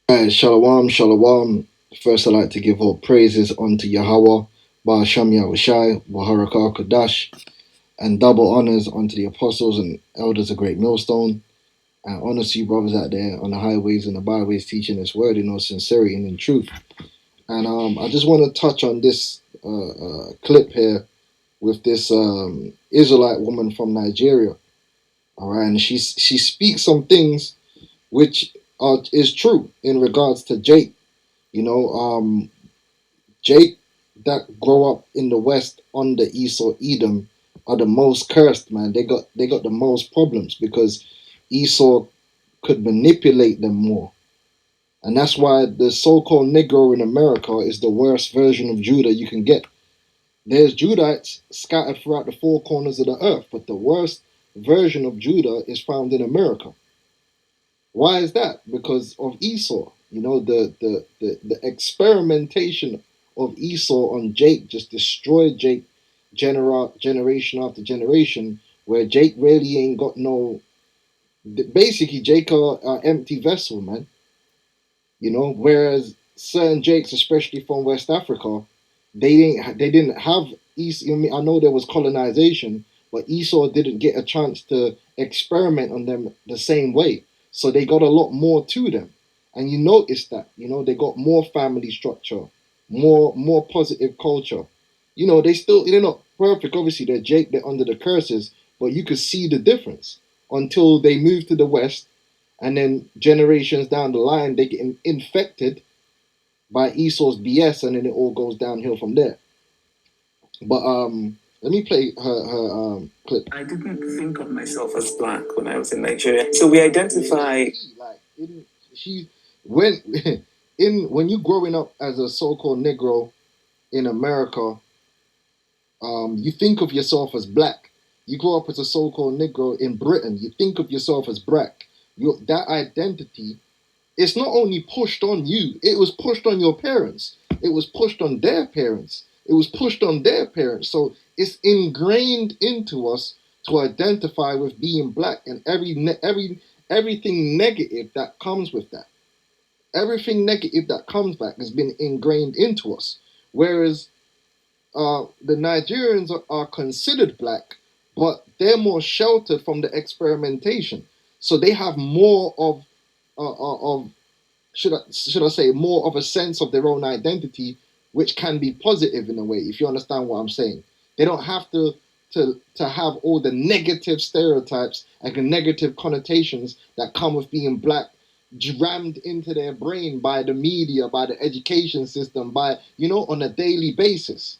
Shalom, shalom. First, I'd like to give all praises unto Yahweh, Ba'asham Yahushai, Waharakah Kadash, and double honors unto the apostles and elders of Great Millstone. And honors to you, brothers out there on the highways and the byways, teaching this word in all sincerity and in truth. And I just want to touch on this clip here with this Israelite woman from Nigeria. All right, and she speaks some things which is true in regards to Jake. You know, Jake that grow up in the West under Esau Edom are the most cursed, man. They got the most problems because Esau could manipulate them more. And that's why the so-called Negro in America is the worst version of Judah you can get. There's Judites scattered throughout the four corners of the earth, but the worst version of Judah is found in America. Why is that? Because of Esau. You know, the experimentation of Esau on Jake just destroyed Jake generation after generation, where Jake really ain't got no. Basically, Jake are empty vessel, man. You know, whereas certain Jakes, especially from West Africa, they didn't have Esau. I know there was colonization, but Esau didn't get a chance to experiment on them the same way. So they got a lot more to them. And you notice that, they got more family structure, more positive culture. They're not perfect. Obviously, they're under the curses, but you could see the difference until they move to the West, and then generations down the line, they get infected by Esau's BS, and then it all goes downhill from there. But let me play her clip. I didn't think of myself as black when I was in Nigeria. So we identify She when when you growing up as a so-called Negro in America, you think of yourself as black. You grow up as a so-called Negro in Britain, you think of yourself as black. That identity, it's not only pushed on you, it was pushed on your parents. It was pushed on their parents. It was pushed on their parents. So it's ingrained into us to identify with being black and everything negative that comes with that. Everything negative that comes back has been ingrained into us. Whereas the Nigerians are considered black, but they're more sheltered from the experimentation. So they have more of should I say more of a sense of their own identity, which can be positive in a way, if you understand what I'm saying. They don't have to have all the negative stereotypes and the negative connotations that come with being black rammed into their brain by the media, by the education system, by on a daily basis.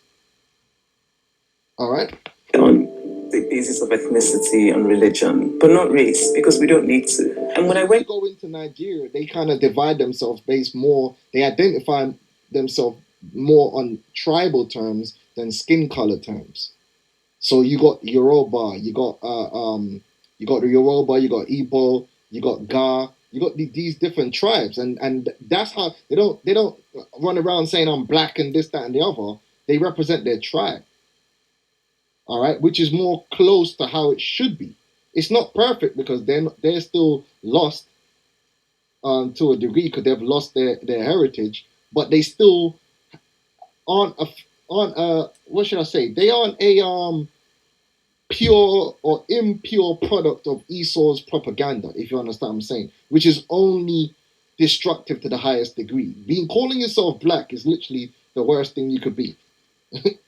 All right. On the basis of ethnicity and religion, but not race, because we don't need to. And when I went go into Nigeria, they kind of divide themselves based more. They identify themselves more on tribal terms than skin color terms. So you got Yoruba, you got the Yoruba, you got Igbo, you got Ga, you got these different tribes, and that's how they don't run around saying I'm black and this, that, and the other. They represent their tribe. All right, which is more close to how it should be. It's not perfect because they're still lost to a degree because they've lost their heritage, but they still aren't what should I say? They aren't a pure or impure product of Esau's propaganda, if you understand what I'm saying, which is only destructive to the highest degree. Calling yourself black is literally the worst thing you could be.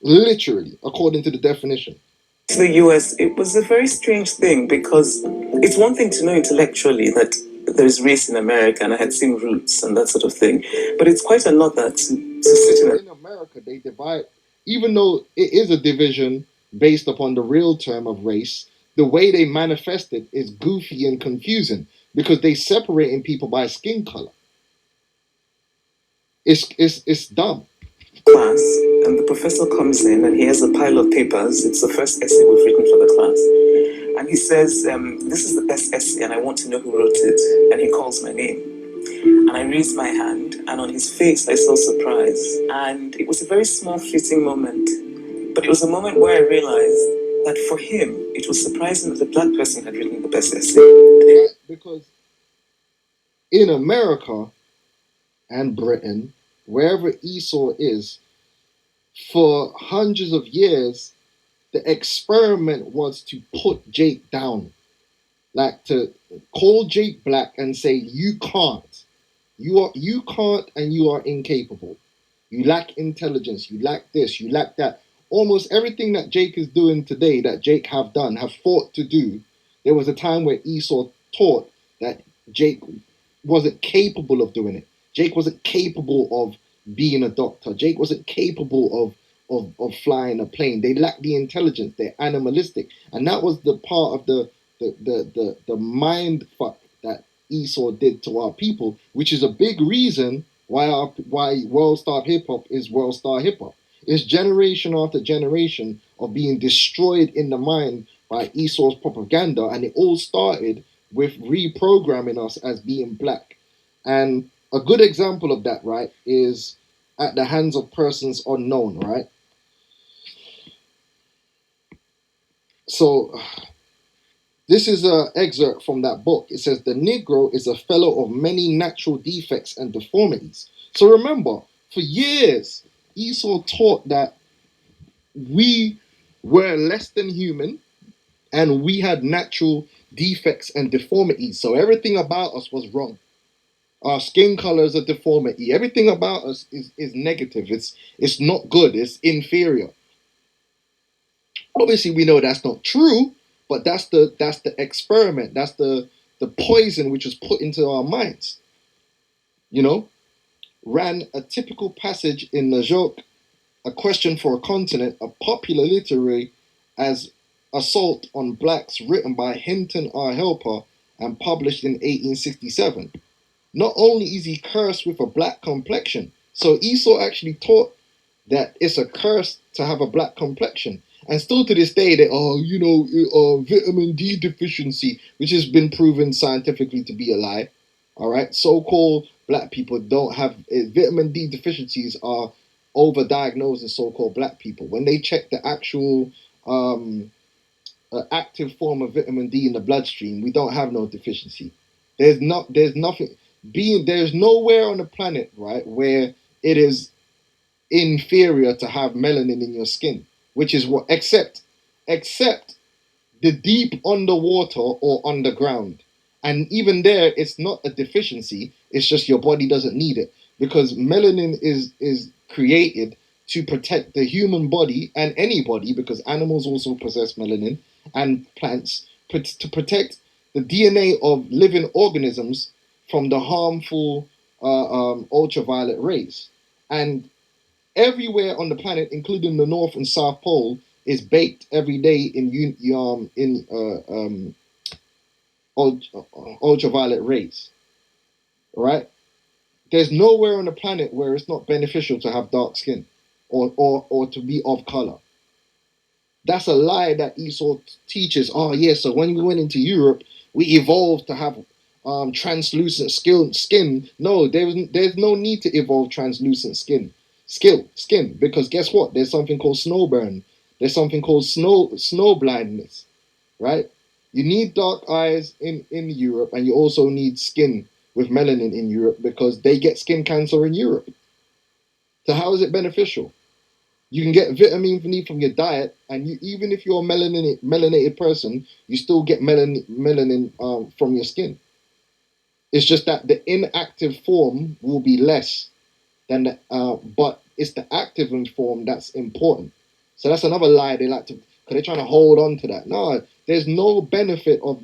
Literally, according to the definition. To the US, it was a very strange thing because it's one thing to know intellectually that there's race in America and I had seen roots and that sort of thing, but it's quite another to sit in America. They divide, even though it is a division based upon the real term of race. The way they manifest it is goofy and confusing because they separating people by skin color. It's dumb. Class, and the professor comes in and he has a pile of papers. It's the first essay we've written for the class, and he says, "This is the best essay, and I want to know who wrote it." And he calls my name, and I raised my hand, and on his face I saw surprise, and it was a very small, fleeting moment, but it was a moment where I realized that for him it was surprising that the black person had written the best essay. Because in America, and Britain, wherever Esau is, for hundreds of years, the experiment was to put Jake down. Like to call Jake black and say, you can't. You can't and you are incapable. You lack intelligence, you lack this, you lack that. Almost everything that Jake is doing today, that Jake have done, have fought to do, there was a time where Esau taught that Jake wasn't capable of doing it. Jake wasn't capable of being a doctor. Jake wasn't capable of flying a plane. They lack the intelligence. They're animalistic. And that was the part of the mind fuck that Esau did to our people, which is a big reason why World Star Hip Hop is World Star Hip Hop. It's generation after generation of being destroyed in the mind by Esau's propaganda, and it all started with reprogramming us as being black. And a good example of that, right, is at the hands of persons unknown, right? So this is an excerpt from that book. It says, the Negro is a fellow of many natural defects and deformities. So remember, for years, Esau taught that we were less than human and we had natural defects and deformities. So everything about us was wrong. Our skin color is a deformity. Everything about us is negative. It's not good. It's inferior. Obviously, we know that's not true, but that's the experiment. That's the poison which was put into our minds. You know, ran a typical passage in the joke, A Question for a Continent, a popular literary as Assault on Blacks, written by Hinton R. Helper and published in 1867. Not only is he cursed with a black complexion, so Esau actually taught that it's a curse to have a black complexion. And still to this day, vitamin D deficiency, which has been proven scientifically to be a lie. All right, so-called black people don't have vitamin D deficiencies are overdiagnosed as so-called black people. When they check the actual active form of vitamin D in the bloodstream, we don't have no deficiency. There's nothing there's nowhere on the planet, right, where it is inferior to have melanin in your skin, which is what except the deep underwater or underground. And even there, it's not a deficiency, it's just your body doesn't need it, because melanin is created to protect the human body and anybody, because animals also possess melanin, and plants, to protect the DNA of living organisms from the harmful ultraviolet rays. And everywhere on the planet, including the North and South Pole, is baked every day in ultraviolet rays. Right? There's nowhere on the planet where it's not beneficial to have dark skin or to be of color. That's a lie that Esau teaches. Oh yeah, so when we went into Europe, we evolved to have translucent skin. No, there's no need to evolve translucent skin, because guess what? There's something called snowburn. There's something called snow blindness, right? You need dark eyes in Europe, and you also need skin with melanin in Europe, because they get skin cancer in Europe. So how is it beneficial? You can get vitamin D from your diet, and even if you're a melanated person, you still get melanin from your skin. It's just that the inactive form will be less than but it's the active form that's important. So that's another lie they like to, because they're trying to hold on to that. No, there's no benefit of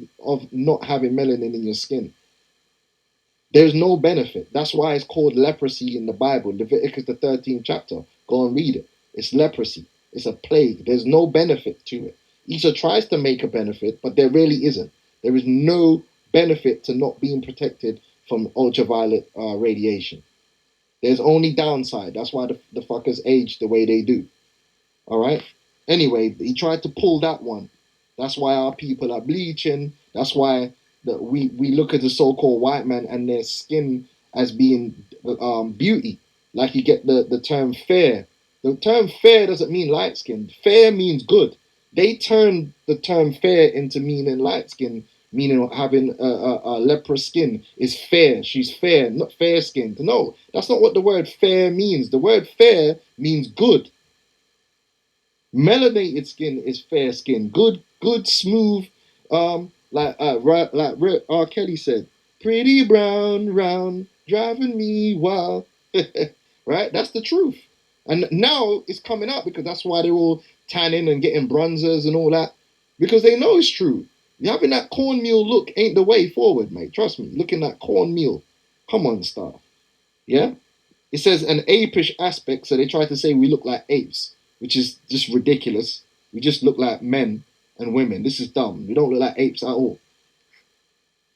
not having melanin in your skin. There's no benefit. That's why it's called leprosy in the Bible, Leviticus the 13th chapter. Go and read it. It's leprosy. It's a plague. There's no benefit to it. Esau tries to make a benefit, but there really isn't. There is no benefit to not being protected from ultraviolet radiation. There's only downside. That's why the fuckers age the way they do. All right? Anyway, he tried to pull that one. That's why our people are bleaching. That's why we look at the so-called white man and their skin as being beauty. Like you get the term fair. The term fair doesn't mean light skin. Fair means good. They turned the term fair into meaning light skin, meaning having a leprous skin, is fair. She's fair, not fair skinned. No, that's not what the word fair means. The word fair means good. Melanated skin is fair skin. Good, smooth. Like R. Kelly said, pretty brown, round, driving me wild. Right? That's the truth. And now it's coming out because that's why they're all tanning and getting bronzers and all that. Because they know it's true. Having that cornmeal look ain't the way forward, mate. Trust me. Looking at cornmeal. Come on, Star. Yeah? It says an apish aspect, so they try to say we look like apes, which is just ridiculous. We just look like men and women. This is dumb. We don't look like apes at all.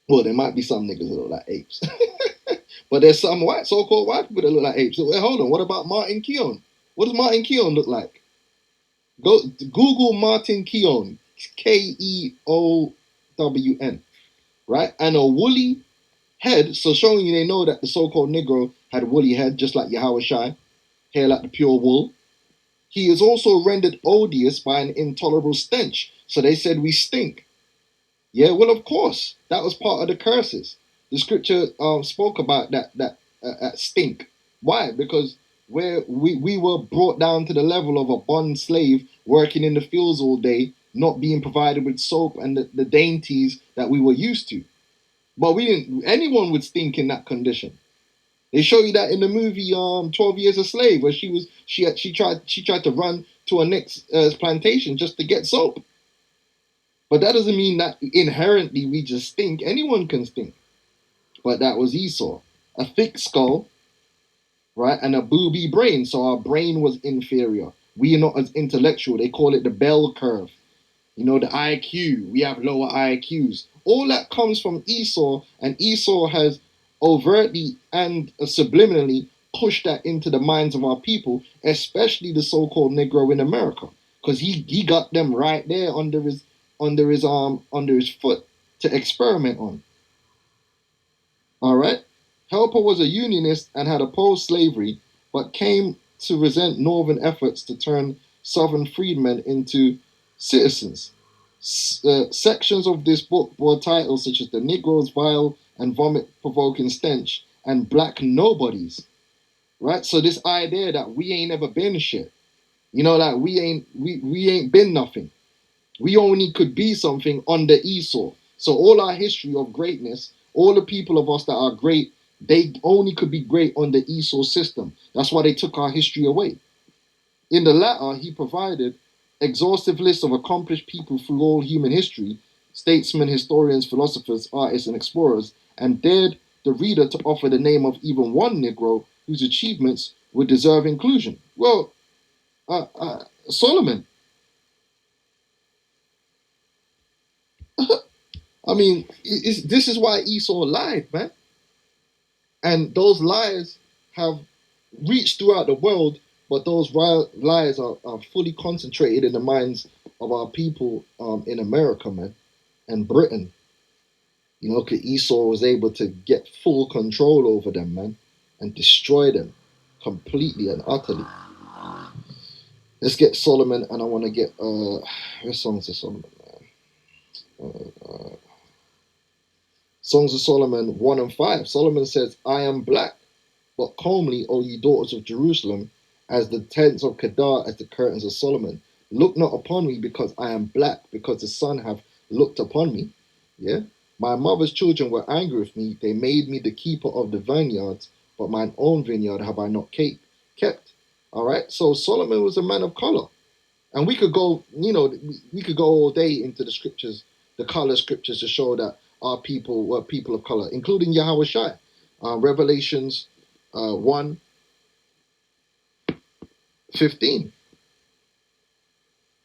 Well, there might be some niggas that look like apes. But there's some so-called white people that look like apes. So, wait, hold on. What about Martin Keown? What does Martin Keown look like? Go Google Martin Keown. Keown. Right? And a woolly head, so showing you they know that the so-called Negro had a woolly head, just like Yahweh Shai, hair like the pure wool. He is also rendered odious by an intolerable stench. So they said we stink. Yeah, well, of course, that was part of the curses. The scripture spoke about that stink. Why? Because we were brought down to the level of a bond slave working in the fields all day, not being provided with soap and the dainties that we were used to. But we didn't. Anyone would stink in that condition. They show you that in the movie 12 Years a Slave, where she tried to run to her next plantation just to get soap. But that doesn't mean that inherently we just stink. Anyone can stink. But that was Esau. A thick skull, right, and a booby brain. So our brain was inferior. We are not as intellectual. They call it the bell curve. You know, the IQ. We have lower IQs. All that comes from Esau, and Esau has overtly and subliminally pushed that into the minds of our people, especially the so-called Negro in America, because he got them right there under his foot to experiment on. All right. Helper was a Unionist and had opposed slavery, but came to resent Northern efforts to turn Southern freedmen into citizens. Sections of this book bore titles such as The Negro's Vile and Vomit Provoking Stench and Black Nobodies. Right? So this idea that we ain't ever been shit. You know, like we ain't been nothing. We only could be something under Esau. So all our history of greatness, all the people of us that are great, they only could be great under Esau system. That's why they took our history away. In the latter, he provided exhaustive lists of accomplished people through all human history, statesmen, historians, philosophers, artists, and explorers, and dared the reader to offer the name of even one Negro whose achievements would deserve inclusion. Well, Solomon. I mean, this is why Esau lied, man. And those lies have reached throughout the world, but those lies are fully concentrated in the minds of our people in America, man, and Britain. You know, because Esau was able to get full control over them, man, and destroy them completely and utterly. Let's get Solomon, and I want to get where's Songs of Solomon, man? Songs of Solomon 1 and 5. Solomon says, I am black, but comely, O ye daughters of Jerusalem, as the tents of Kedar, as the curtains of Solomon. Look not upon me because I am black, because the sun have looked upon me. Yeah. My mother's children were angry with me. They made me the keeper of the vineyards, but mine own vineyard have I not kept. All right. So Solomon was a man of color. And we could go, you know, we could go all day into the scriptures, the color scriptures to show that our people were people of color, including Yahweh Shai. Revelations 1:15.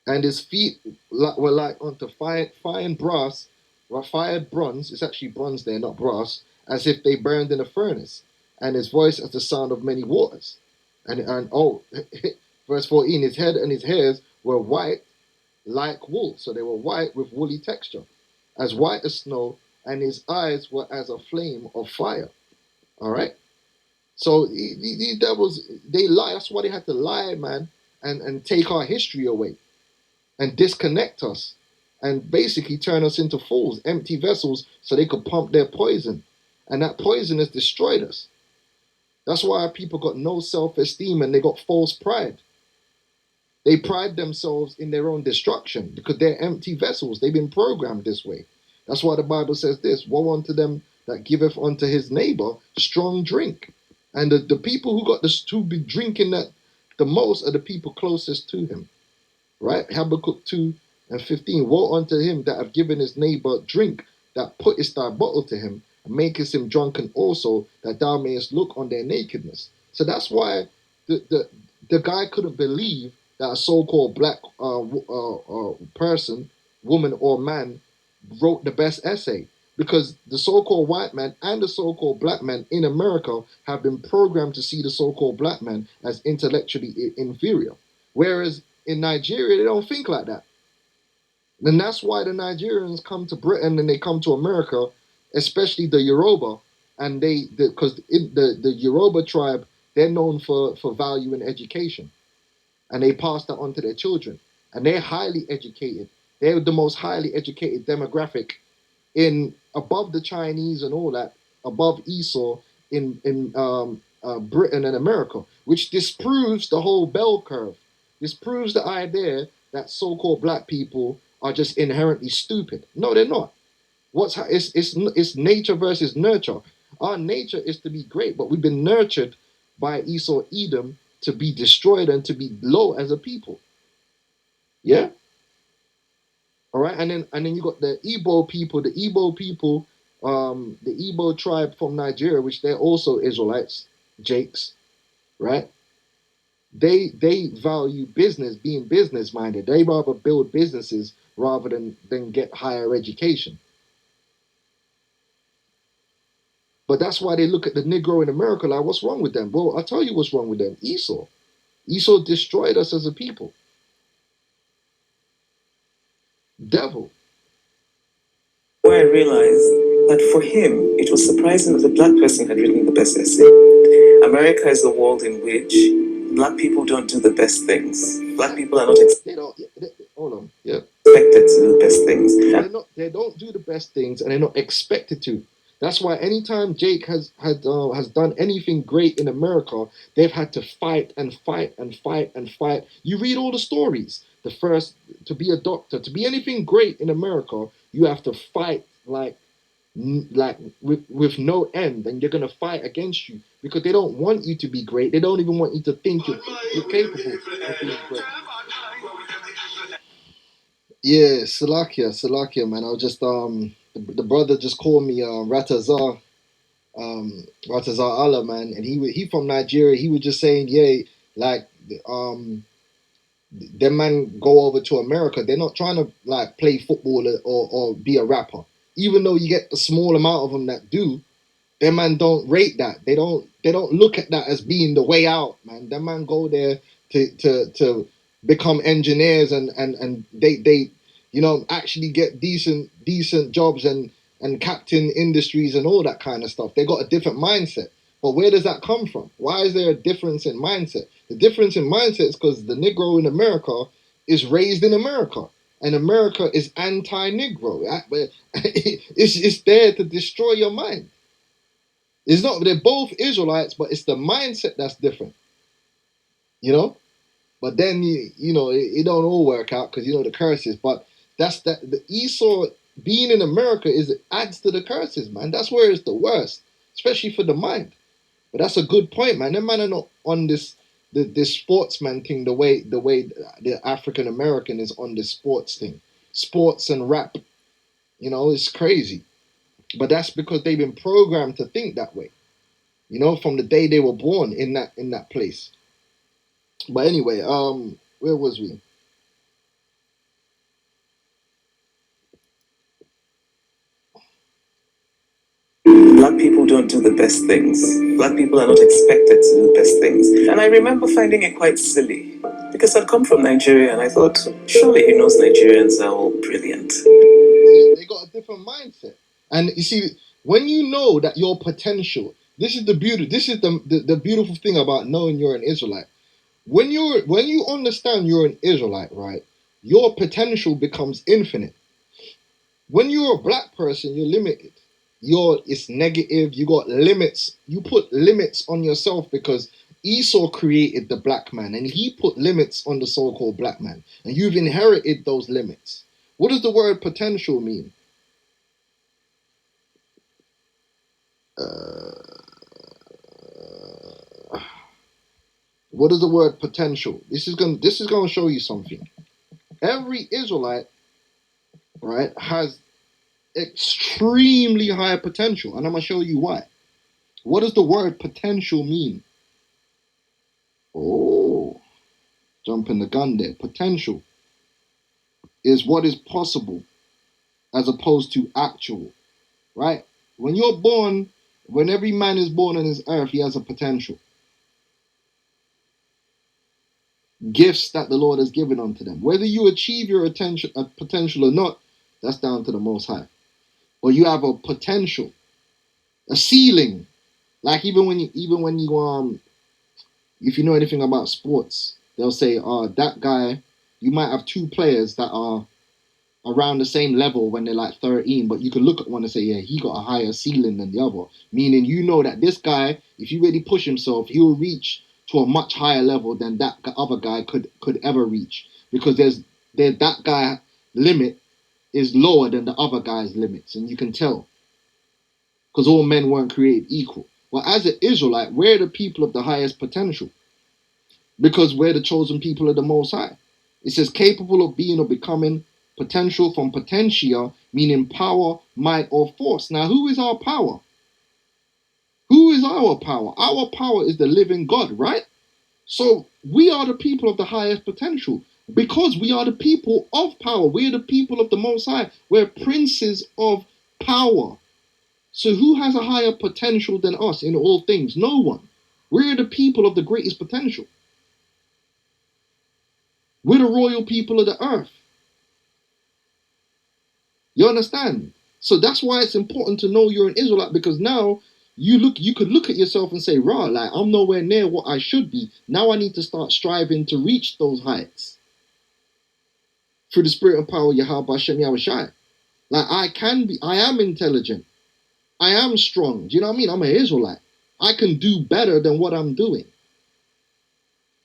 And his feet were like unto fine brass, or fired bronze. It's actually bronze there, not brass, as if they burned in a furnace. And his voice as the sound of many waters. And oh, verse 14, his head and his hairs were white like wool. So they were white with woolly texture, as white as snow, and his eyes were as a flame of fire. All right. So these devils, they lie. That's why they had to lie, man, and take our history away and disconnect us. and basically turn us into fools, empty vessels, so they could pump their poison. And that poison has destroyed us. That's why people got no self-esteem and they got false pride. They pride themselves in their own destruction because they're empty vessels. They've been programmed this way. That's why the Bible says this: woe unto them that giveth unto his neighbor strong drink. And the people who got this to be drinking that the most are the people closest to him. Right? Habakkuk 2:15. Woe unto him that have given his neighbor drink, that puttest thy bottle to him, and makest him drunken also, that thou mayest look on their nakedness. So that's why the guy couldn't believe that a so-called black person, woman or man, wrote the best essay, because the so-called white man and the so-called black man in America have been programmed to see the so-called black man as intellectually inferior, whereas in Nigeria they don't think like that. And that's why the Nigerians come to Britain and they come to America, especially the Yoruba, and because the Yoruba tribe, they're known for value in education, and they pass that on to their children, and they're highly educated. They're the most highly educated demographic in above the Chinese and all that, above Esau in Britain and America, which disproves the whole bell curve. This proves the idea that so-called black people are just inherently stupid. No, they're not. It's nature versus nurture. Our nature is to be great, but we've been nurtured by Esau Edom to be destroyed and to be low as a people. Yeah. All right, and then you got the Igbo people, the Igbo tribe from Nigeria, which they're also Israelites, Jakes, right? They value business, being business minded. They rather build businesses rather than get higher education. But that's why they look at the Negro in America like, what's wrong with them? Well, I'll tell you what's wrong with them. Esau. Esau destroyed us as a people. Devil. Where I realized that for him, it was surprising that a black person had written the best essay. America is a world in which black people don't do the best things. Black people are not Hold on. Yeah. expected to do the best things. They don't do the best things, and they're not expected to. That's why anytime Jake has done anything great in America, they've had to fight and fight and fight and fight. You read all the stories. The first to be a doctor, to be anything great in America, you have to fight like with no end, and they're gonna fight against you because they don't want you to be great. They don't even want you to think you're capable of being great. Yeah, Salakia, man. I was just the brother just called me Ratazar Allah, man, and he from Nigeria. He was just saying, yeah, like them man go over to America. They're not trying to like play football or be a rapper, even though you get a small amount of them that do. Them man don't rate that. They don't look at that as being the way out, man. Them man go there to become engineers and they actually get decent jobs and captain industries and all that kind of stuff. They got a different mindset. But where does that come from? Why is there a difference in mindset? The difference in mindset is because the Negro in America is raised in America. And America is anti-Negro. It's there to destroy your mind. It's not, they're both Israelites, but it's the mindset that's different, you know? But then, it don't all work out because, the curses. But the Esau being in America adds to the curses, man. That's where it's the worst, especially for the mind. But that's a good point, man. Them man are not on this sportsman thing the way the African American is on this sports thing. Sports and rap, it's crazy. But that's because they've been programmed to think that way. From the day they were born in that place. But anyway, where was we? Black people don't do the best things. Black people are not expected to do the best things. And I remember finding it quite silly because I'd come from Nigeria and I thought, surely he knows Nigerians are all brilliant. They got a different mindset. And you see, when you know that your potential, this is the beauty, this is the beautiful thing about knowing you're an Israelite. When you understand you're an Israelite, right, your potential becomes infinite. When you're a black person, you're limited. It's negative. You got limits. You put limits on yourself because Esau created the black man and he put limits on the so-called black man, and you've inherited those limits. What does the word potential mean? What is the word potential? This is going to show you something. Every Israelite, right, has extremely high potential, and I'm going to show you why. What does the word potential mean? Oh, jumping the gun there. Potential is what is possible as opposed to actual, right? When you're born, when every man is born on this earth, he has a potential. Gifts that the Lord has given unto them. Whether you achieve your potential or not, that's down to the Most High. Or you have a potential, a ceiling. Like even when you if you know anything about sports, they'll say, that guy, you might have two players that are around the same level when they're like 13, but you can look at one and say, yeah, he got a higher ceiling than the other. Meaning, you know that this guy, if he really push himself, he'll reach to a much higher level than that other guy could ever reach. Because that guy limit is lower than the other guy's limits, and you can tell. Because all men weren't created equal. Well, as an Israelite, we're the people of the highest potential. Because we're the chosen people of the Most High. It says capable of being or becoming, potential from potentia, meaning power, might, or force. Now, who is our power? Who is our power? Our power is the living God, right? So we are the people of the highest potential because we are the people of power. We're the people of the Most High. We're princes of power. So who has a higher potential than us in all things? No one. We're the people of the greatest potential. We're the royal people of the earth. You understand? So that's why it's important to know you're an Israelite, because now you could look at yourself and say, rah, like I'm nowhere near what I should be. Now I need to start striving to reach those heights through the spirit and power of Yahweh Hashem Yahushai. Like I am intelligent. I am strong. Do you know what I mean? I'm an Israelite. I can do better than what I'm doing.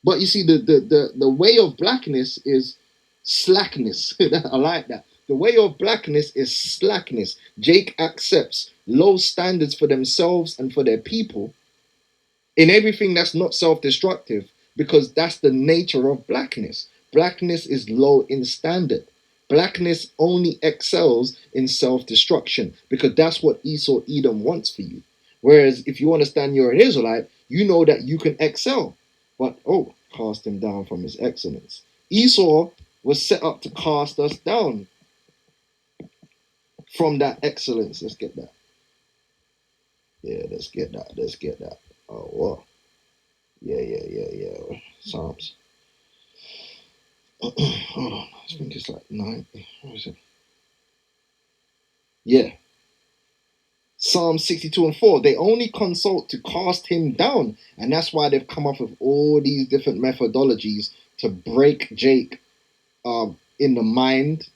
But you see, the way of blackness is slackness. I like that. The way of blackness is slackness. Jake accepts low standards for themselves and for their people in everything that's not self-destructive, because that's the nature of blackness. Blackness is low in standard. Blackness only excels in self-destruction because that's what Esau Edom wants for you. Whereas if you understand you're an Israelite, you know that you can excel. But cast him down from his excellence. Esau was set up to cast us down from that excellence. Let's get that. Yeah, let's get that. Let's get that. Oh, wow. Yeah. Psalms. Hold on. I think it's like 9. What is it? Yeah. Psalm 62 and 4. They only consult to cast him down. And that's why they've come up with all these different methodologies to break Jake in the mind,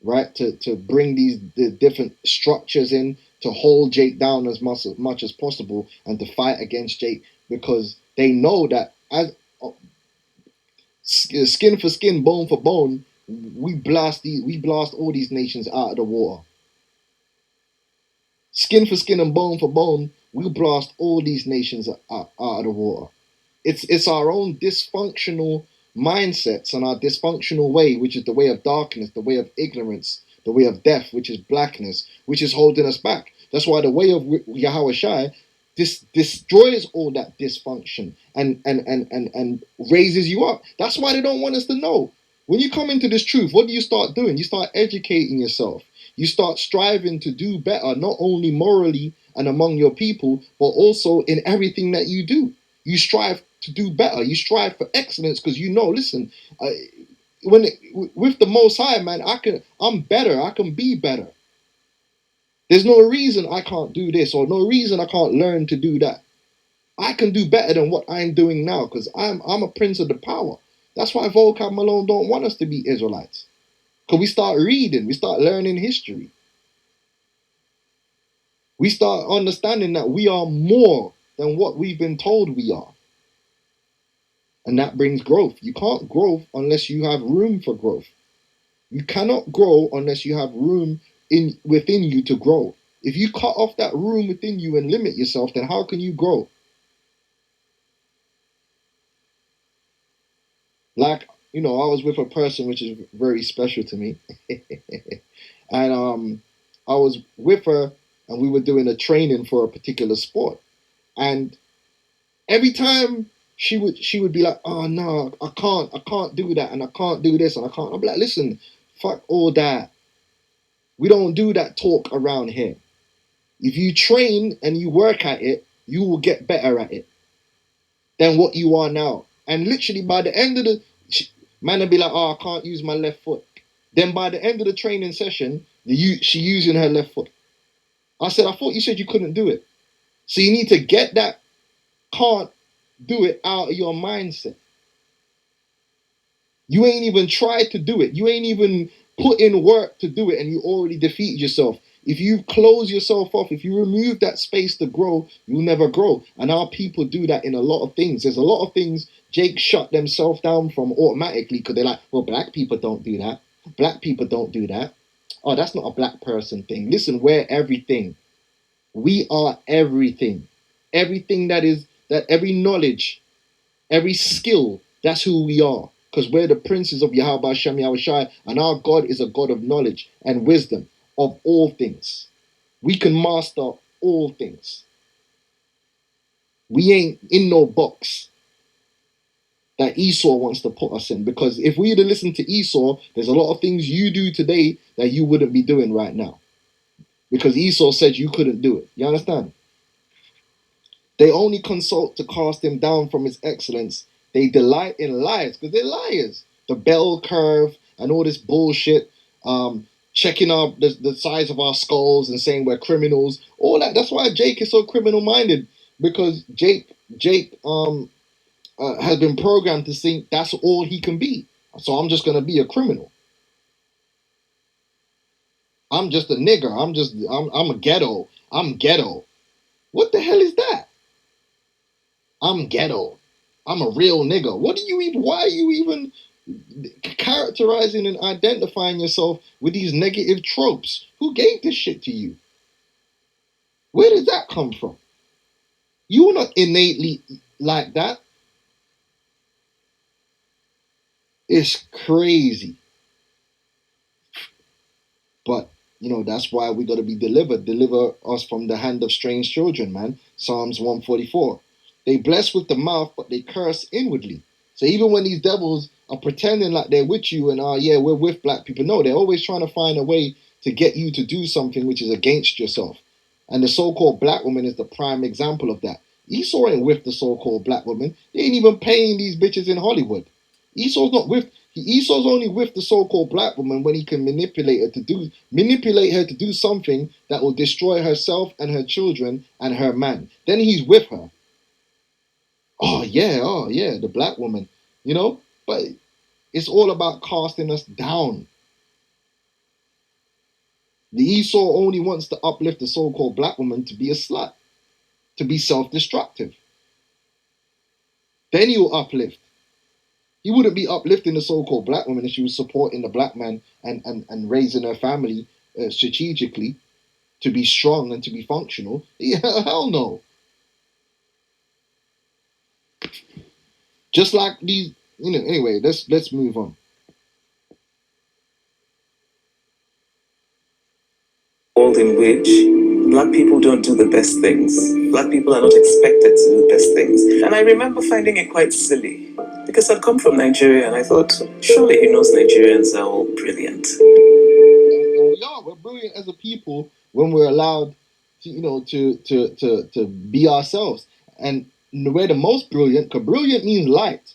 right? To bring the different structures in to hold Jake down as much as possible and to fight against Jake, because they know that as skin for skin, bone for bone, we blast all these nations out of the water. Skin for skin and bone for bone, we blast all these nations out of the water. It's our own dysfunctional mindsets and our dysfunctional way, which is the way of darkness, the way of ignorance, the way of death, which is blackness, which is holding us back. That's why the way of Yahweh Shai destroys all that dysfunction and raises you up. That's why they don't want us to know. When you come into this truth, what do you start doing? You start educating yourself. You start striving to do better, not only morally and among your people, but also in everything that you do. You strive to do better. You strive for excellence because you know, listen, with the Most High, man, I'm better. I can be better. There's no reason I can't do this, or no reason I can't learn to do that. I can do better than what I'm doing now because I'm a prince of the power. That's why Volcab Malone don't want us to be Israelites, Because we start reading, we start learning history. We start understanding that we are more than what we've been told we are. And that brings growth. You can't grow unless you have room for growth. You cannot grow unless you have room within you to grow. If you cut off that room within you and limit yourself, then how can you grow? Like, I was with a person which is very special to me. And I was with her and we were doing a training for a particular sport. And every time she would be like, oh no, I can't do that, and I can't do this, and I can't. I'm like, listen, fuck all that. We don't do that talk around here. If you train and you work at it, you will get better at it than what you are now. And literally by the end of the man will be like, oh, I can't use my left foot. Then by the end of the training session, she using her left foot. I said, I thought you said you couldn't do it. So you need to get that can't do it out of your mindset. You ain't even tried to do it. You ain't even put in work to do it, and you already defeated yourself. If you close yourself off, if you remove that space to grow, you'll never grow. And our people do that in a lot of things. There's a lot of things Jake shut themselves down from automatically because they're like, well, black people don't do that. Black people don't do that. Oh, that's not a black person thing. Listen, we're everything. We are everything. Everything that every knowledge, every skill, that's who we are. Because we're the princes of Yahweh Shem Yahushai, and our God is a God of knowledge and wisdom of all things. We can master all things. We ain't in no box that Esau wants to put us in. Because if we had to listen to Esau, there's a lot of things you do today that you wouldn't be doing right now. Because Esau said you couldn't do it. You understand? They only consult to cast him down from his excellence. They delight in lies because they're liars. The bell curve and all this bullshit, checking the size of our skulls and saying we're criminals. All that. That's why Jake is so criminal minded, because Jake has been programmed to think that's all he can be. So I'm just gonna be a criminal. I'm just a nigger. I'm a ghetto. I'm ghetto. What the hell is that? I'm ghetto. I'm a real nigga. Why are you even characterizing and identifying yourself with these negative tropes? Who gave this shit to you? Where did that come from? You're not innately like that. It's crazy. But that's why we gotta be delivered. Deliver us from the hand of strange children, man. Psalms 144. They bless with the mouth, but they curse inwardly. So even when these devils are pretending like they're with you and yeah, we're with black people, no, they're always trying to find a way to get you to do something which is against yourself. And the so-called black woman is the prime example of that. Esau ain't with the so-called black woman. They ain't even paying these bitches in Hollywood. Esau's only with the so-called black woman when he can manipulate her to do something that will destroy herself and her children and her man. Then he's with her. Oh yeah, the black woman, But it's all about casting us down. The Esau only wants to uplift the so-called black woman to be a slut, to be self-destructive. Then he'll uplift. He wouldn't be uplifting the so-called black woman if she was supporting the black man and raising her family strategically to be strong and to be functional. Yeah, hell no. Just like these, anyway, let's move on. World in which black people don't do the best things. Black people are not expected to do the best things. And I remember finding it quite silly because I'd come from Nigeria and I thought, surely he knows Nigerians are all brilliant. We're brilliant as a people when we're allowed to be ourselves. And we're the most brilliant, because brilliant means light,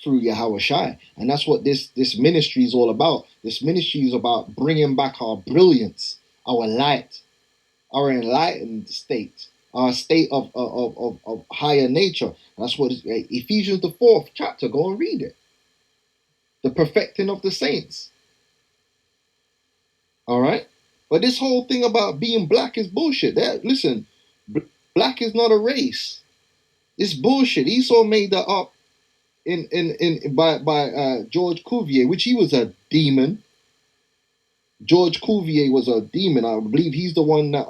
through Yahweh Shai. And that's what this ministry is all about. This ministry is about bringing back our brilliance, our light, our enlightened state, our state of higher nature. That's what Ephesians the 4th chapter. Go and read it. The perfecting of the saints. All right. But this whole thing about being black is bullshit. Listen, black is not a race. It's bullshit. Esau made that up in by George Cuvier, which he was a demon. George Cuvier was a demon. I believe he's the one that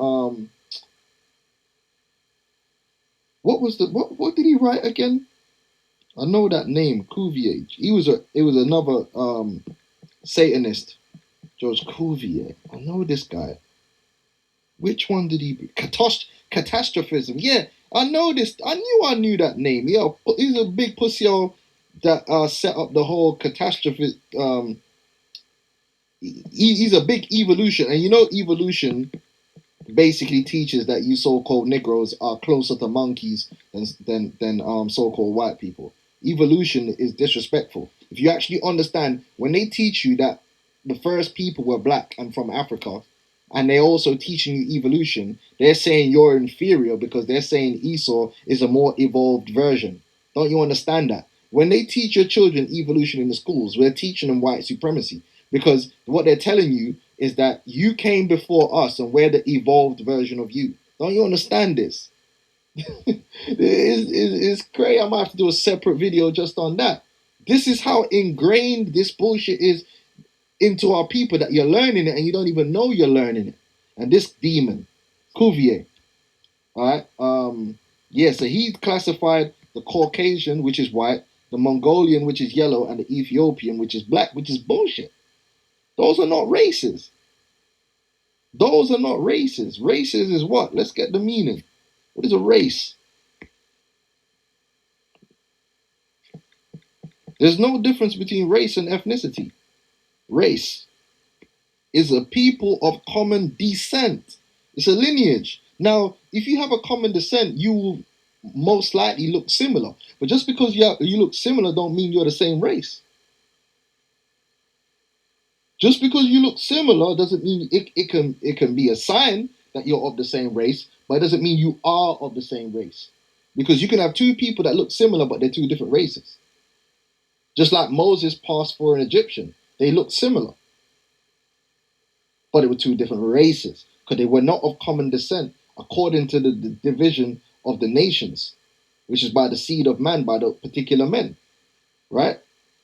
what did he write again? I know that name, Cuvier. It was another Satanist, George Cuvier. I know this guy. Which one did he? Catastrophism. Yeah, I know this. I knew that name. Yeah, he's a big pussy that set up the whole catastrophe. He's a big evolution, and you know evolution basically teaches that you so-called Negroes are closer to monkeys than so-called white people. Evolution is disrespectful. If you actually understand, when they teach you that the first people were black and from Africa, and they're also teaching you evolution, they're saying you're inferior because they're saying Esau is a more evolved version. Don't you understand that? When they teach your children evolution in the schools, we're teaching them white supremacy because what they're telling you is that you came before us and we're the evolved version of you. Don't you understand this? It's crazy. I might have to do a separate video just on that. This is how ingrained this bullshit is into our people that you're learning it and you don't even know you're learning it. And this demon, Cuvier, all right, yeah, so he classified the Caucasian, which is white, the Mongolian, which is yellow, and the Ethiopian, which is black, which is bullshit. Those are not races. Those are not races. Races is what? Let's get the meaning. What is a race? There's no difference between race and ethnicity. Race is a people of common descent. It's a lineage. Now, if you have a common descent, you will most likely look similar. But just because you look similar don't mean you're the same race. Just because you look similar doesn't mean it can be a sign that you're of the same race, but it doesn't mean you are of the same race. Because you can have two people that look similar, but they're two different races. Just like Moses passed for an Egyptian. They looked similar, but they were two different races because they were not of common descent according to the division of the nations, which is by the seed of man, by the particular men, right?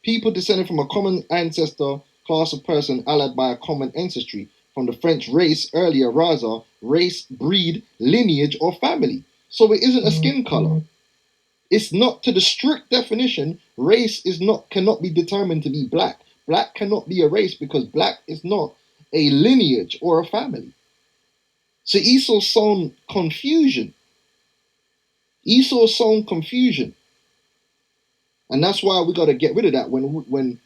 People descended from a common ancestor, class of person allied by a common ancestry from the French race, earlier raza, race, breed, lineage, or family. So it isn't a skin color. It's not to the strict definition. Race is not cannot be determined to be black. Black cannot be a race because black is not a lineage or a family. So Esau's sown confusion. Esau's sown confusion, and that's why we got to get rid of that. When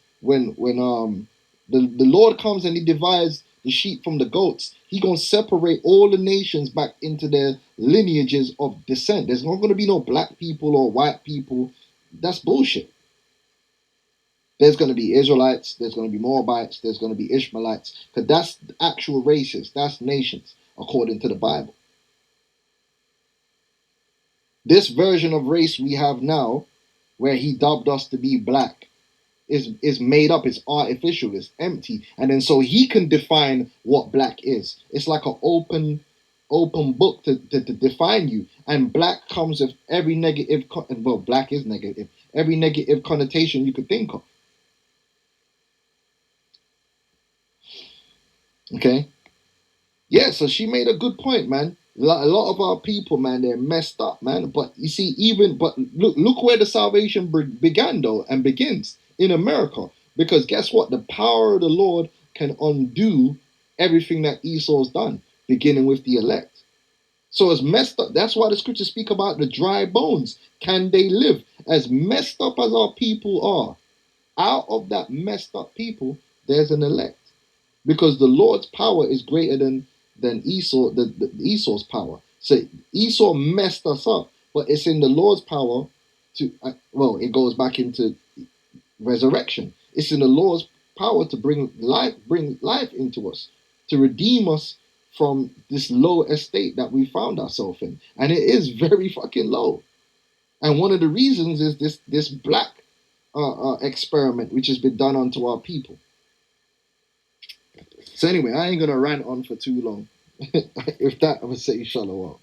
the Lord comes and He divides the sheep from the goats, He gonna separate all the nations back into their lineages of descent. There's not gonna be no black people or white people. That's bullshit. There's going to be Israelites, there's going to be Moabites, there's going to be Ishmaelites, because that's actual races, that's nations, according to the Bible. This version of race we have now, where he dubbed us to be black, is made up, it's artificial, it's empty, and then so he can define what black is. It's like an open book to define you, and black comes with every negative, well, black is negative, every negative connotation you could think of. Okay. Yeah, so she made a good point, man. A lot of our people, man, they're messed up, man. But you see, but look where the salvation began, though, and begins in America. Because guess what? The power of the Lord can undo everything that Esau's done, beginning with the elect. So as messed up, that's why the scriptures speak about the dry bones. Can they live? As messed up as our people are, out of that messed up people, there's an elect because the Lord's power is greater than Esau, the Esau's power. So Esau messed us up, but it's in the Lord's power to well, it goes back into resurrection. It's in the Lord's power to bring life into us, to redeem us from this low estate that we found ourselves in, and it is very fucking low. And one of the reasons is this black experiment which has been done onto our people. So anyway, I ain't gonna rant on for too long. If that, I'm gonna say shalom.